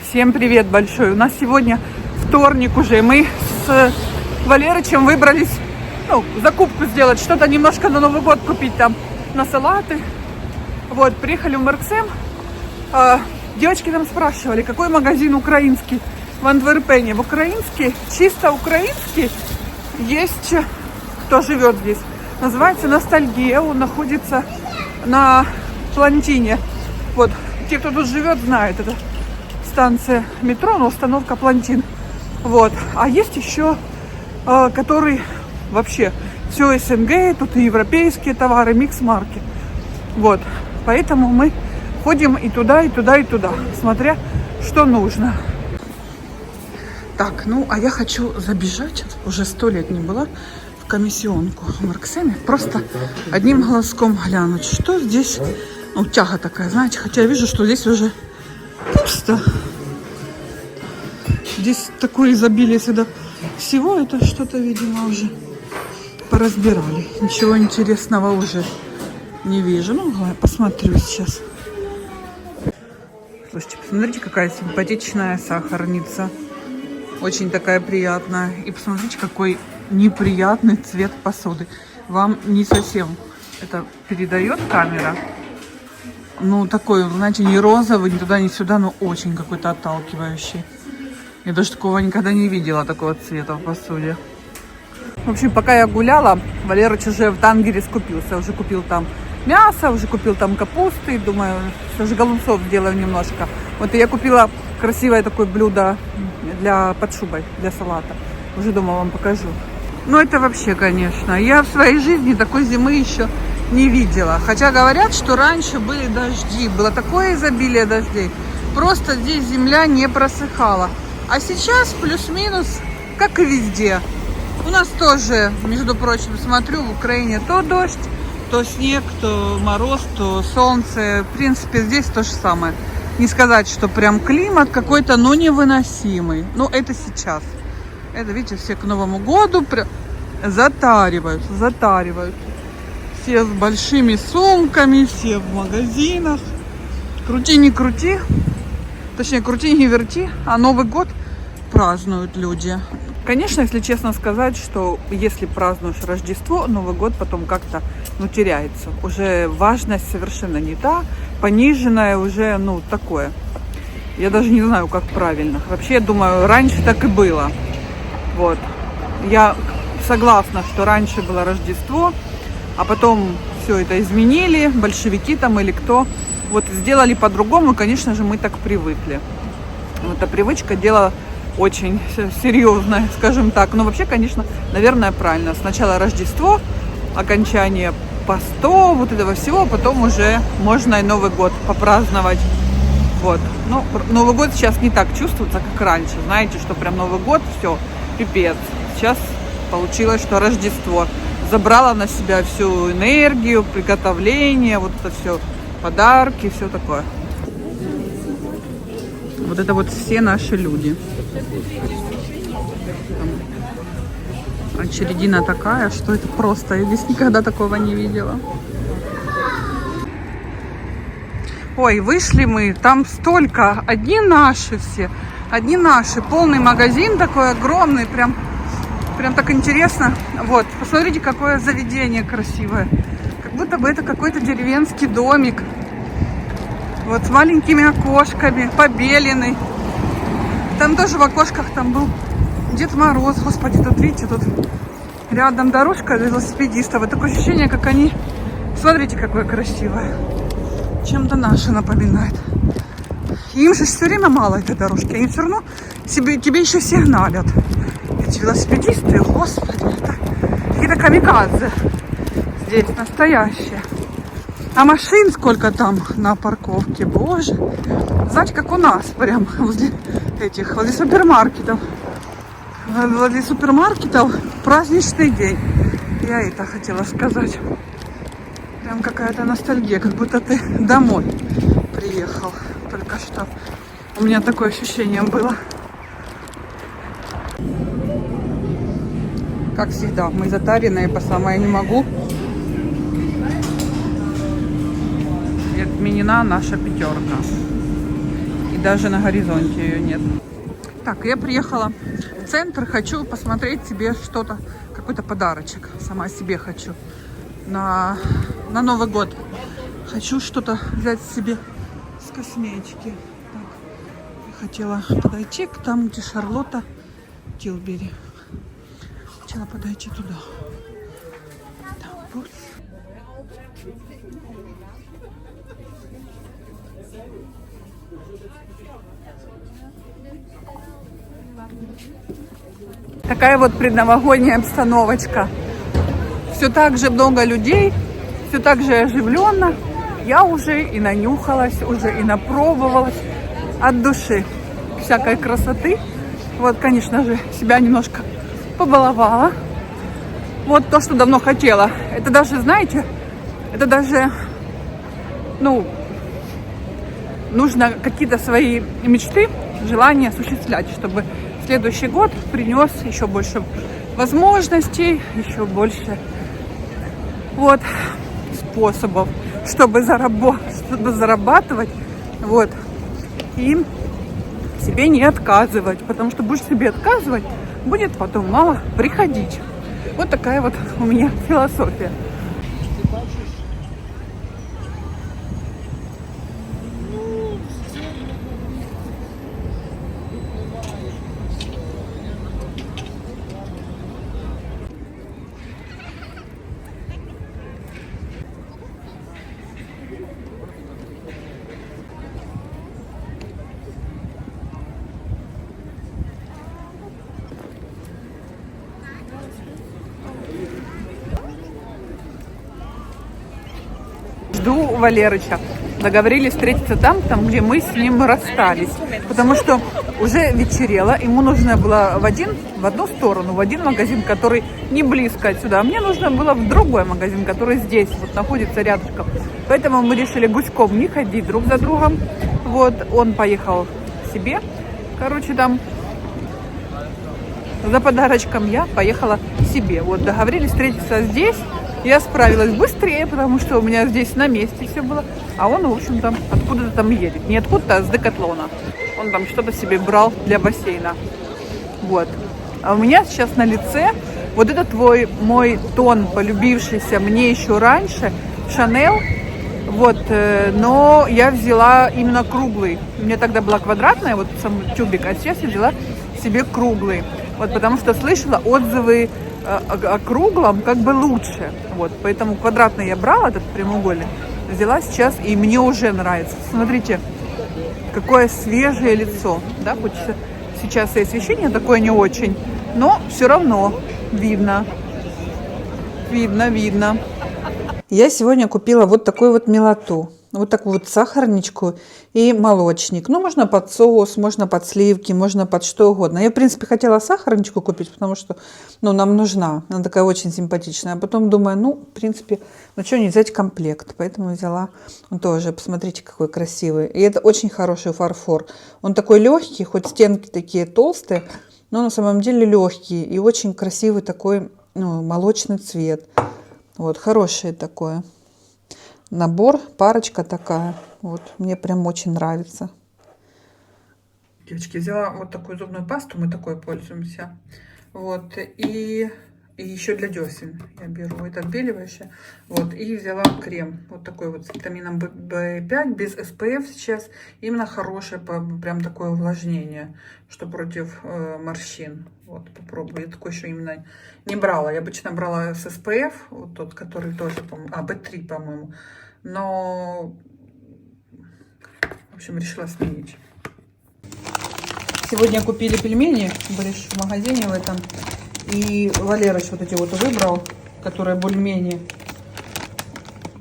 Всем привет большой. У нас сегодня вторник уже. Мы с Валерычем выбрались, закупку сделать, что-то немножко на Новый год купить там, на салаты. Вот, приехали в Мерксем. Девочки там спрашивали, какой магазин украинский в Антверпене. В украинский, чисто украинский, есть, кто живет здесь. Называется «Ностальгия». Он находится на Плантине. Вот, те, кто тут живет, знают, это станция метро, но установка Плантин. Вот, а есть еще, который вообще все СНГ, тут и европейские товары, микс-марки. Вот, поэтому мы ходим и туда, и туда, и туда, смотря, что нужно. Так, а я хочу забежать, уже 100 лет не была, в комиссионку в Мерксеме, просто одним глазком глянуть, что здесь, тяга такая, знаете, хотя я вижу, что здесь уже пусто. Здесь такое изобилие всегда всего, это что-то, видимо, уже поразбирали. Ничего интересного уже не вижу. Я посмотрю сейчас. Слушайте, посмотрите, какая симпатичная сахарница. Очень такая приятная. И посмотрите, какой неприятный цвет посуды. Вам не совсем это передает камера. Такой, знаете, не розовый, ни туда, ни сюда, но очень какой-то отталкивающий. Я даже такого никогда не видела, такого цвета в посуде. В общем, пока я гуляла, Валерыч уже в Тангере скупился. Уже купил там мясо, уже купил там капусты. Думаю, даже голубцов сделаю немножко. Вот и я купила красивое такое блюдо под шубой, для салата. Уже дома вам покажу. Это вообще, конечно, я в своей жизни такой зимы еще не видела. Хотя говорят, что раньше были дожди, было такое изобилие дождей. Просто здесь земля не просыхала. А сейчас плюс-минус, как и везде. У нас тоже, между прочим, смотрю, в Украине то дождь, то снег, то мороз, то солнце. В принципе, здесь то же самое. Не сказать, что прям климат какой-то, невыносимый. Это сейчас. Это, видите, все к Новому году затаривают. Все с большими сумками, все в магазинах. Крути не крути. Точнее, крути не верти, а Новый год празднуют люди. Конечно, если честно сказать, что если празднуешь Рождество, Новый год потом как-то, теряется. Уже важность совершенно не та, пониженная уже, такое. Я даже не знаю, как правильно. Вообще, я думаю, раньше так и было. Вот. Я согласна, что раньше было Рождество, а потом все это изменили, большевики там или кто. Сделали по-другому, и, конечно же, мы так привыкли. Эта привычка дело очень серьезное, скажем так. Но вообще, конечно, наверное, правильно. Сначала Рождество, окончание постов, этого всего, потом уже можно и Новый год попраздновать. Новый год сейчас не так чувствуется, как раньше. Знаете, что прям Новый год, все, пипец. Сейчас получилось, что Рождество забрало на себя всю энергию, приготовление, это все. Подарки, все такое. Это все наши люди. Очередина такая, что это просто. Я здесь никогда такого не видела. Ой, вышли мы, там столько. Одни наши все. Одни наши. Полный магазин такой огромный. Прям так интересно. Посмотрите, какое заведение красивое. Как будто бы это какой-то деревенский домик. С маленькими окошками, побеленный. Там тоже в окошках там был Дед Мороз. Господи, тут, видите, тут рядом дорожка для велосипедистов. Такое ощущение, как они... Смотрите, какое красивое. Чем-то наше напоминает. Им же все время мало этой дорожки. Они все равно тебе еще сигналят. Эти велосипедисты, господи, это какие-то камикадзе. Здесь настоящие. А машин сколько там на парковке, боже. Знаете, как у нас, прям возле супермаркетов. Возле супермаркетов праздничный день. Я это хотела сказать. Прям какая-то ностальгия, как будто ты домой приехал. Только что у меня такое ощущение было. Как всегда, мы затаренные по самое не могу. И отменена наша пятерка. И даже на горизонте ее нет. Так, я приехала в центр, хочу посмотреть себе что-то, какой-то подарочек. Сама себе хочу на Новый год. Хочу что-то взять себе с косметики. Так, хотела подойти к там, где Шарлотта Тилбери. Хотела подойти туда. Так, такая вот предновогодняя обстановочка. Все так же много людей, все так же оживленно. Я уже и нанюхалась, уже и напробовалась от души всякой красоты. Вот, конечно же, себя немножко побаловала. Вот то, что давно хотела. Это даже, знаете, это даже, ну, нужно какие-то свои мечты, желания осуществлять, чтобы следующий год принес еще больше возможностей, еще больше вот способов, чтобы зарабатывать, вот, и себе не отказывать, потому что будешь себе отказывать, будет потом мало приходить. Вот такая вот у меня философия. Жду Валерыча. Договорились встретиться там, где мы с ним расстались. Потому что уже вечерело, ему нужно было в одну сторону, в один магазин, который не близко отсюда. А мне нужно было в другой магазин, который здесь вот находится рядышком. Поэтому мы решили гуськом не ходить друг за другом. Вот, он поехал себе. Короче, там за подарочком, я поехала себе. Вот, договорились встретиться здесь. Я справилась быстрее, потому что у меня здесь на месте все было. А он, в общем, там откуда-то там едет. Не откуда-то, а с Декатлона. Он там что-то себе брал для бассейна. Вот. А у меня сейчас на лице вот этот мой тон, полюбившийся мне еще раньше, Шанель. Вот, но я взяла именно круглый. У меня тогда была квадратная, вот сам тюбик, а сейчас я взяла себе круглый. Вот, потому что слышала отзывы о круглом как бы лучше. Вот, поэтому квадратный я брала, этот прямоугольный, взяла сейчас, и мне уже нравится. Смотрите, какое свежее лицо. Да, хоть сейчас и освещение такое не очень, но все равно видно. Видно. Я сегодня купила вот такую вот милоту. Вот такую вот сахарничку и молочник. Ну, можно под соус, можно под сливки, можно под что угодно. Я, в принципе, хотела сахарничку купить, потому что, ну, нам нужна. Она такая очень симпатичная. А потом думаю, ну, в принципе, ну, что не взять комплект. Поэтому взяла он тоже. Посмотрите, какой красивый. И это очень хороший фарфор. Он такой легкий, хоть стенки такие толстые, но на самом деле легкий. И очень красивый такой, ну, молочный цвет. Вот, хороший такой набор, парочка такая. Вот, мне прям очень нравится. Девочки, взяла вот такую зубную пасту, мы такой пользуемся. Вот, и еще для десен я беру это отбеливающее. Вот, и взяла крем, вот такой вот с витамином В5, без SPF сейчас. Именно хорошее, прям такое увлажнение, что против морщин. Вот, попробую. Я такой еще именно не брала. Я обычно брала с SPF, вот тот, который тоже, B3, по-моему. Но, в общем, решила сменить. Сегодня купили пельмени, были в магазине в этом. И Валерыч вот эти вот выбрал, которые более-менее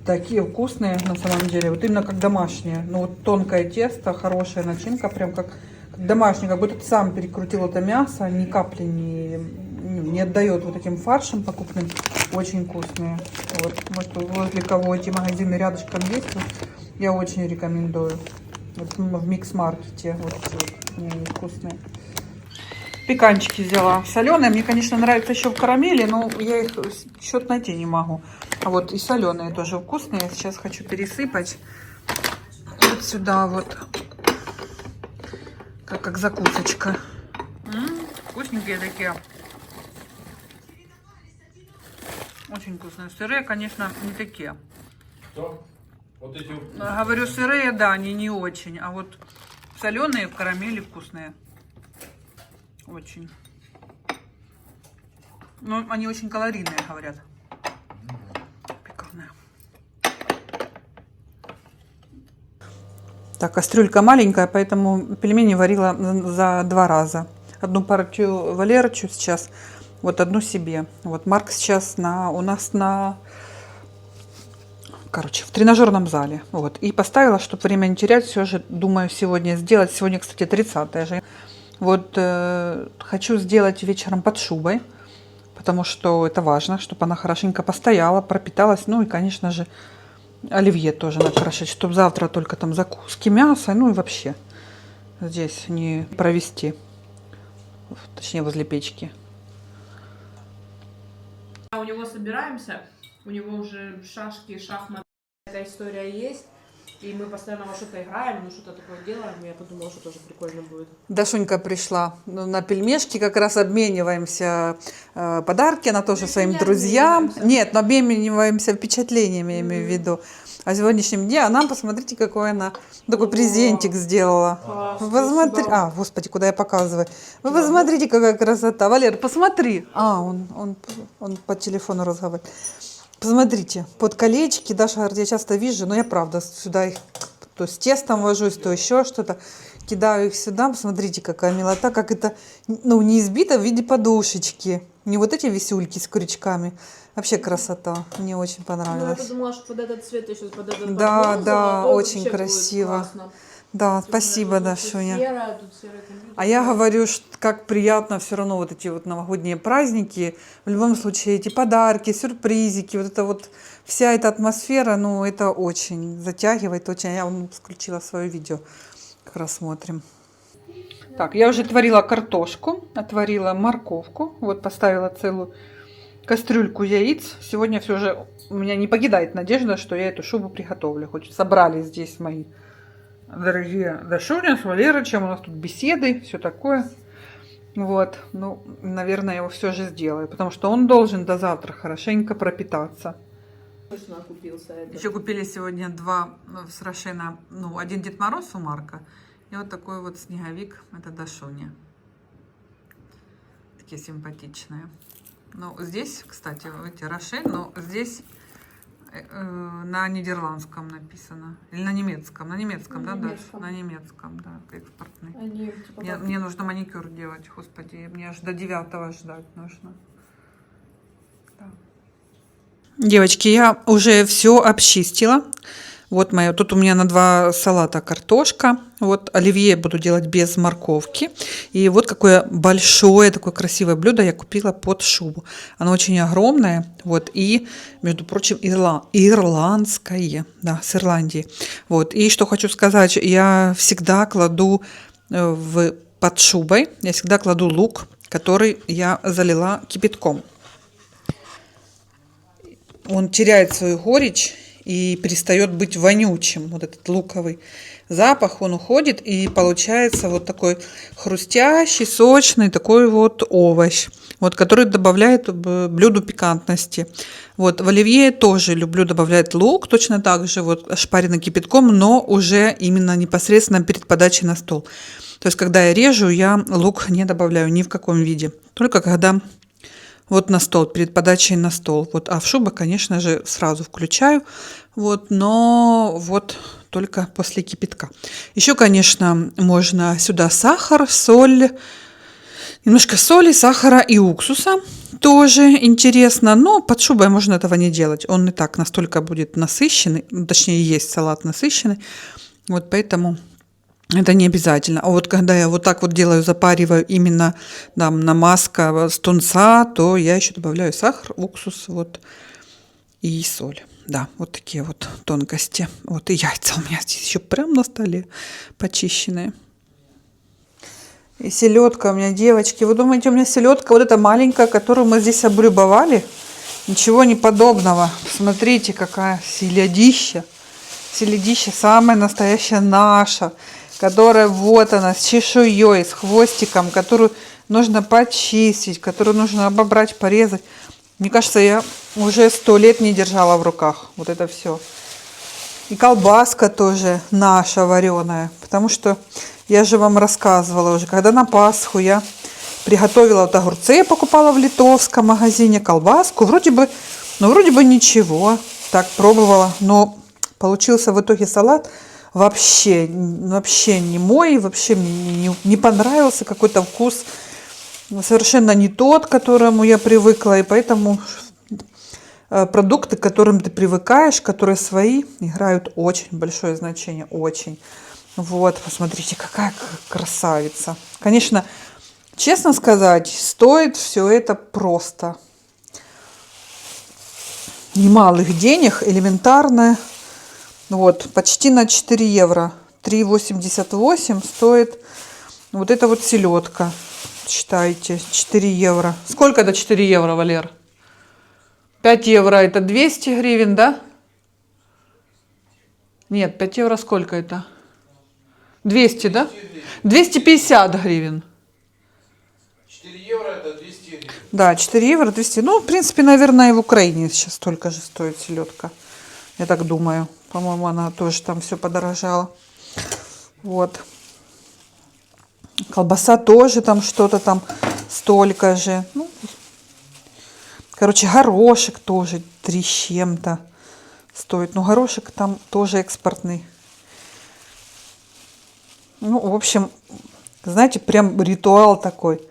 такие вкусные на самом деле. Вот именно как домашние. Ну вот тонкое тесто, хорошая начинка, прям как домашний. Как будто ты сам перекрутил это мясо, ни капли не отдает вот этим фаршем покупным. Очень вкусные. Вот, может, возле кого эти магазины рядышком есть, вот, я очень рекомендую. Вот в микс-маркете. Вот, они вкусные. Пеканчики взяла. Соленые. Мне, конечно, нравится еще в карамели, но я их счет найти не могу. А вот и соленые тоже вкусные. Я сейчас хочу пересыпать вот сюда вот. как закусочка. Вкусненькие такие. Очень вкусные. Сырые, конечно, не такие. Что? Вот эти... Говорю, сырые, да, они не очень. А вот соленые в карамели вкусные. Очень. Но они очень калорийные, говорят. Пикантные. Так, кастрюлька маленькая, поэтому пельмени варила за 2 раза. Одну партию Валерычу сейчас, вот одну себе. Вот Марк сейчас у нас в тренажерном зале. Вот. И поставила, чтобы время не терять, все же думаю сегодня сделать. Сегодня, кстати, 30-е же. Вот хочу сделать вечером под шубой, потому что это важно, чтобы она хорошенько постояла, пропиталась. Ну и, конечно же, оливье тоже накрошить, чтобы завтра только там закуски, мясо, ну и вообще здесь не провести, точнее возле печки. У него собираемся, у него уже шашки, шахматы, эта история есть. И мы постоянно во что-то играем, ну что-то такое делаем. Я подумала, что тоже прикольно будет. Дашунька пришла на пельмешки, как раз обмениваемся подарки, она тоже своим друзьям. Нет, но обмениваемся впечатлениями, я имею в виду. А сегодняшнем дне, а нам, посмотрите, какой она, такой презентик сделала. Вы посмотрите, господи, куда я показываю. Вы посмотрите, какая красота. Валер, посмотри. Он по телефону разговаривает. Посмотрите, под колечки, Даша говорит, я часто вижу, но я правда сюда их, то с тестом вожусь, то еще что-то, кидаю их сюда, посмотрите, какая милота, как это, ну, не избито в виде подушечки, не вот эти висюльки с крючками, вообще красота, мне очень понравилось. Ну, я подумала, что под этот цвет еще, под этот да, очень красиво. Да, спасибо, Дашуня. А я говорю, что как приятно все равно вот эти вот новогодние праздники, в любом случае эти подарки, сюрпризики, вот это вот вся эта атмосфера, ну это очень затягивает, очень. Я включила свое видео, как раз смотрим. Так, я уже отварила картошку, отварила морковку, вот поставила целую кастрюльку яиц. Сегодня все же у меня не покидает надежда, что я эту шубу приготовлю. Хоть собрали здесь мои дорогие Дашуня с Валерычем, у нас тут беседы, все такое. Вот, ну, наверное, я его все же сделаю, потому что он должен до завтра хорошенько пропитаться. Точно окупился этот. Еще купили сегодня 2 совершенно, один Дед Мороз у Марка и вот такой вот снеговик, это Дашуня. Такие симпатичные. Ну, здесь, кстати, эти Рошель, но здесь на нидерландском написано. Или на немецком. На немецком, да, Даш? На немецком, да, экспортный. Они, типа, Мне нужно маникюр делать, господи. Мне аж до 9-го ждать нужно. Да. Девочки, я уже все обчистила. Вот моя. Тут у меня на 2 салата картошка. Вот оливье буду делать без морковки. И вот какое большое, такое красивое блюдо я купила под шубу. Оно очень огромное. Вот. И, между прочим, ирландское. Да, с Ирландии. Вот. И что хочу сказать. Я всегда кладу под шубой. Я всегда кладу лук, который я залила кипятком. Он теряет свою горечь и перестает быть вонючим. Вот этот луковый запах, он уходит, и получается вот такой хрустящий, сочный такой вот овощ, вот, который добавляет блюду пикантности. Вот, в оливье тоже люблю добавлять лук, точно так же, вот, ошпаренный кипятком, но уже именно непосредственно перед подачей на стол. То есть, когда я режу, я лук не добавляю ни в каком виде, только когда вот на стол, перед подачей на стол. Вот, а в шубу, конечно же, сразу включаю. Вот, но вот только после кипятка. Еще, конечно, можно сюда сахар, соль, немножко соли, сахара и уксуса. Тоже интересно, но под шубой можно этого не делать. Он и так настолько будет насыщенный, точнее, есть салат насыщенный. Вот поэтому это не обязательно. А вот когда я вот так вот делаю, запариваю именно там, намазка с тунца, то я еще добавляю сахар, уксус вот, и соль. Да, вот такие вот тонкости. Вот и яйца у меня здесь еще прям на столе почищенные. И селедка у меня, девочки. Вы думаете, у меня селедка вот эта маленькая, которую мы здесь облюбовали? Ничего не подобного. Посмотрите, какая селедища. Селедища самая настоящая наша. которая вот она, с чешуей, с хвостиком, которую нужно почистить, которую нужно обобрать, порезать. Мне кажется, я уже 100 лет не держала в руках вот это все. И колбаска тоже наша вареная, потому что я же вам рассказывала уже, когда на Пасху я приготовила вот огурцы, я покупала в литовском магазине, колбаску, вроде бы ничего, так пробовала, но получился в итоге салат вообще не мой, вообще мне не понравился какой-то вкус, совершенно не тот, к которому я привыкла, и поэтому продукты, к которым ты привыкаешь, которые свои, играют очень большое значение, очень. Вот, посмотрите, какая красавица. Конечно, честно сказать, стоит все это просто немалых денег, элементарно. Вот, почти на 4 евро. 3,88 стоит вот эта вот селедка. Считайте, 4 евро. Сколько это 4 евро, Валер? 5 евро это 200 гривен, да? Нет, 5 евро сколько это? 200, да? 250 гривен. 4 евро это 200 гривен. Да, 4 евро 200. Ну, в принципе, наверное, и в Украине сейчас столько же стоит селедка. Я так думаю. По-моему, она тоже там все подорожала. Вот. Колбаса тоже там что-то там столько же. Ну, короче, горошек тоже 3 с чем-то стоит. Ну, горошек там тоже экспортный. Ну, в общем, знаете, прям ритуал такой.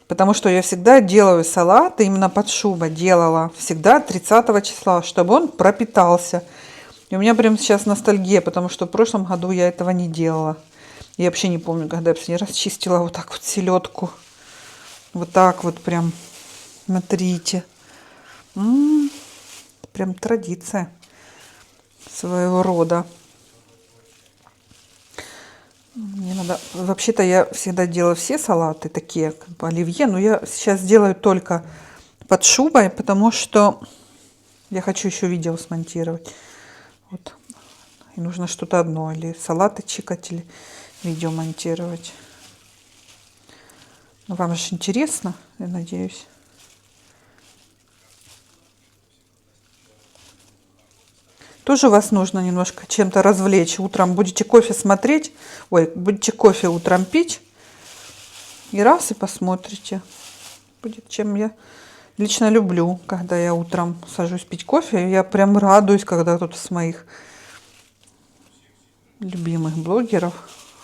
Потому что я всегда делаю салат, именно под шубой делала. Всегда 30 числа, чтобы он пропитался. И у меня прям сейчас ностальгия, потому что в прошлом году я этого не делала. Я вообще не помню, когда я последний раз чистила вот так вот селедку. Вот так вот прям. Смотрите. Прям традиция своего рода. Мне надо... Вообще-то я всегда делаю все салаты такие, как бы оливье, но я сейчас делаю только под шубой, потому что я хочу еще видео смонтировать. Вот. И нужно что-то одно, или салаты чикать, или видео монтировать. Ну, вам же интересно, я надеюсь. Тоже вас нужно немножко чем-то развлечь. Утром будете кофе смотреть, будете кофе утром пить, и раз, и посмотрите. Будет, чем я лично люблю, когда я утром сажусь пить кофе. Я прям радуюсь, когда кто-то с моих любимых блогеров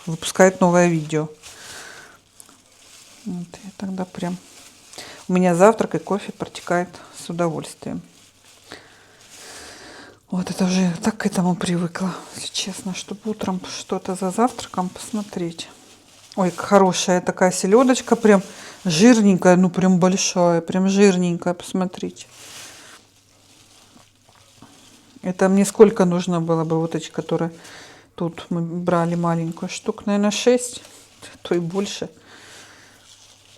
выпускает новое видео. Вот, я тогда прям... У меня завтрак и кофе протекает с удовольствием. Вот это уже я так к этому привыкла, если честно, чтобы утром что-то за завтраком посмотреть. Ой, хорошая такая селедочка, прям жирненькая, ну прям большая, прям жирненькая, посмотрите. Это мне сколько нужно было бы, вот эти, которые тут мы брали маленькую, штук, наверное, 6, то и больше.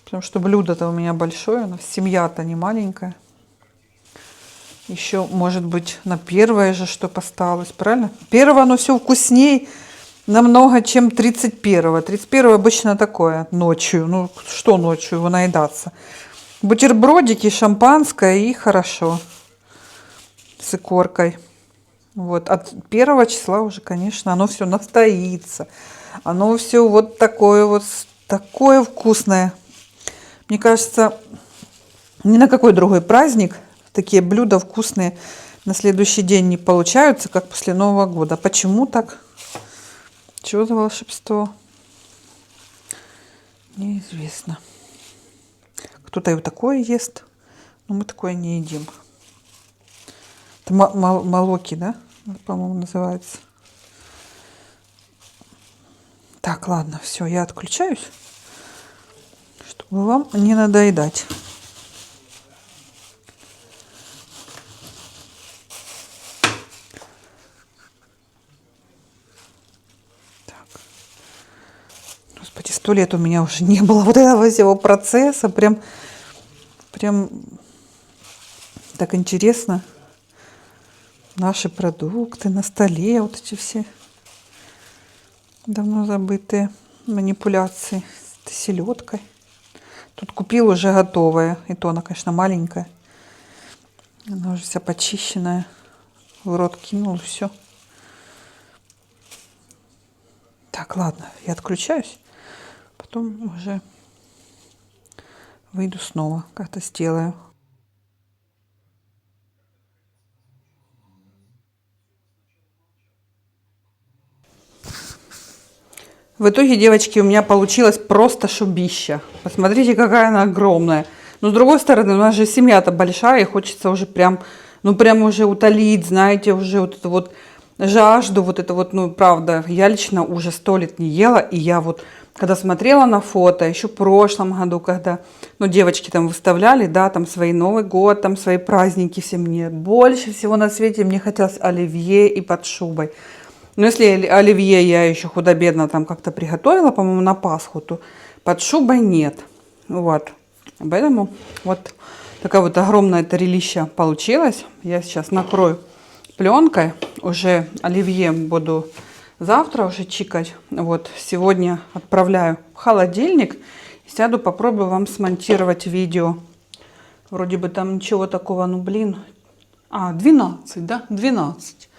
Потому что блюдо-то у меня большое, но семья-то не маленькая. Еще, может быть, на первое же, что осталось, правильно? Первое, оно все вкуснее намного, чем 31-го. 31-го обычно такое, ночью. Ну, что ночью его наедаться? Бутербродики, шампанское и хорошо. С икоркой. Вот. От 1 числа уже, конечно, оно все настоится. Оно все вот такое вкусное. Мне кажется, ни на какой другой праздник такие блюда вкусные на следующий день не получаются, как после Нового года. Почему так? Чего за волшебство? Неизвестно. Кто-то и такое ест, но мы такое не едим. Это молоки, да? По-моему, называется. Так, ладно, все, я отключаюсь, чтобы вам не надоедать. Господи, 100 лет у меня уже не было вот этого всего процесса. Прям так интересно. Наши продукты на столе, вот эти все. Давно забытые манипуляции с селедкой. Тут купил уже готовое. И то она, конечно, маленькая. Она уже вся почищенная. В рот кинул, все. Так, ладно, я отключаюсь. Потом уже выйду снова. Как-то сделаю. В итоге, девочки, у меня получилось просто шубища. Посмотрите, какая она огромная. Но с другой стороны, у нас же семья-то большая, и хочется уже прям, ну прям уже утолить, знаете, уже вот эту вот жажду, вот это вот, ну правда, я лично уже 100 лет не ела, и я вот, когда смотрела на фото, еще в прошлом году, когда, ну, девочки там выставляли, да, там свои Новый год, там свои праздники все, мне больше всего на свете мне хотелось оливье и под шубой. Но если оливье я еще худо-бедно там как-то приготовила, по-моему, на Пасху, то под шубой нет. Вот. Поэтому вот такая вот огромная тарелища получилась. Я сейчас накрою пленкой. Уже оливье буду завтра уже чикать. Вот. Сегодня отправляю в холодильник. Сяду, попробую вам смонтировать видео. Вроде бы там ничего такого, ну блин. 12, да? 12.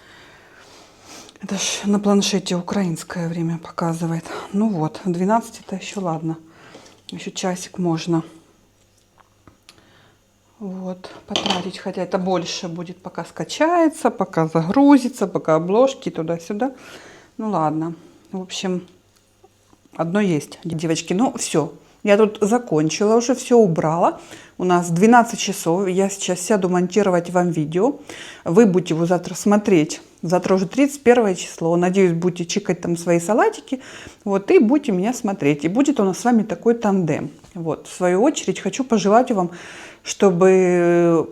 Это ж на планшете украинское время показывает. Ну вот, 12 это еще ладно. Еще часик можно. Вот, потратить. Хотя это больше будет, пока скачается, пока загрузится, пока обложки туда-сюда. Ну ладно. В общем, одно есть, девочки. Ну все, я тут закончила, уже все убрала. У нас 12 часов. Я сейчас сяду монтировать вам видео. Вы будете его завтра смотреть. Завтра уже 31 число. Надеюсь, будете чикать там свои салатики. Вот, и будете меня смотреть. И будет у нас с вами такой тандем. Вот, в свою очередь, хочу пожелать вам, чтобы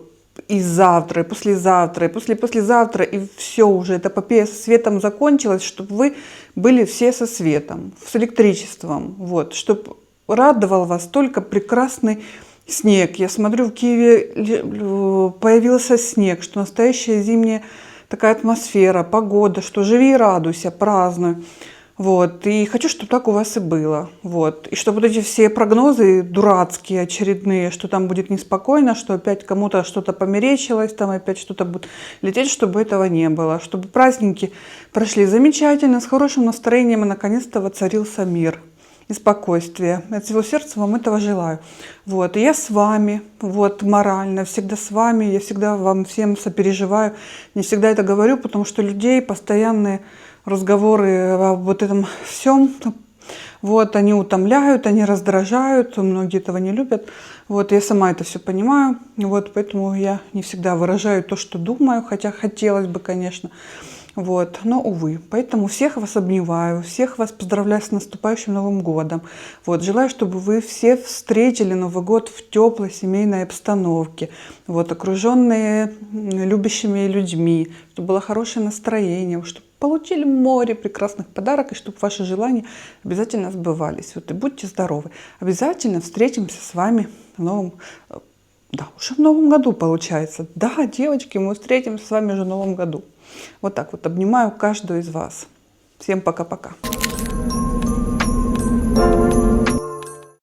и завтра, и послезавтра, и послезавтра, и все уже, эта эпопея со светом закончилась, чтобы вы были все со светом, с электричеством. Вот, чтобы радовал вас только прекрасный снег. Я смотрю, в Киеве появился снег, что настоящая зимняя такая атмосфера, погода, что живи и радуйся, празднуй. Вот. И хочу, чтобы так у вас и было. Вот. И чтобы вот эти все прогнозы дурацкие, очередные, что там будет неспокойно, что опять кому-то что-то померещилось, там опять что-то будет лететь, чтобы этого не было. Чтобы праздники прошли замечательно, с хорошим настроением, и наконец-то воцарился мир и спокойствие. От всего сердца вам этого желаю. Вот. И я с вами, вот, морально, всегда с вами, я всегда вам всем сопереживаю. Не всегда это говорю, потому что людей постоянные разговоры об вот этом всем, вот, они утомляют, они раздражают, многие этого не любят. Вот, я сама это все понимаю, вот, поэтому я не всегда выражаю то, что думаю, хотя хотелось бы, конечно. Вот, но, увы. Поэтому всех вас обнимаю, всех вас поздравляю с наступающим Новым годом. Вот, желаю, чтобы вы все встретили Новый год в теплой семейной обстановке, вот, окруженные любящими людьми, чтобы было хорошее настроение, чтобы получили море прекрасных подарок, и чтобы ваши желания обязательно сбывались. Вот, и будьте здоровы. Обязательно встретимся с вами в новом... Да, уже в Новом году получается. Да, девочки, мы встретимся с вами уже в Новом году. Вот так вот обнимаю каждую из вас. Всем пока-пока.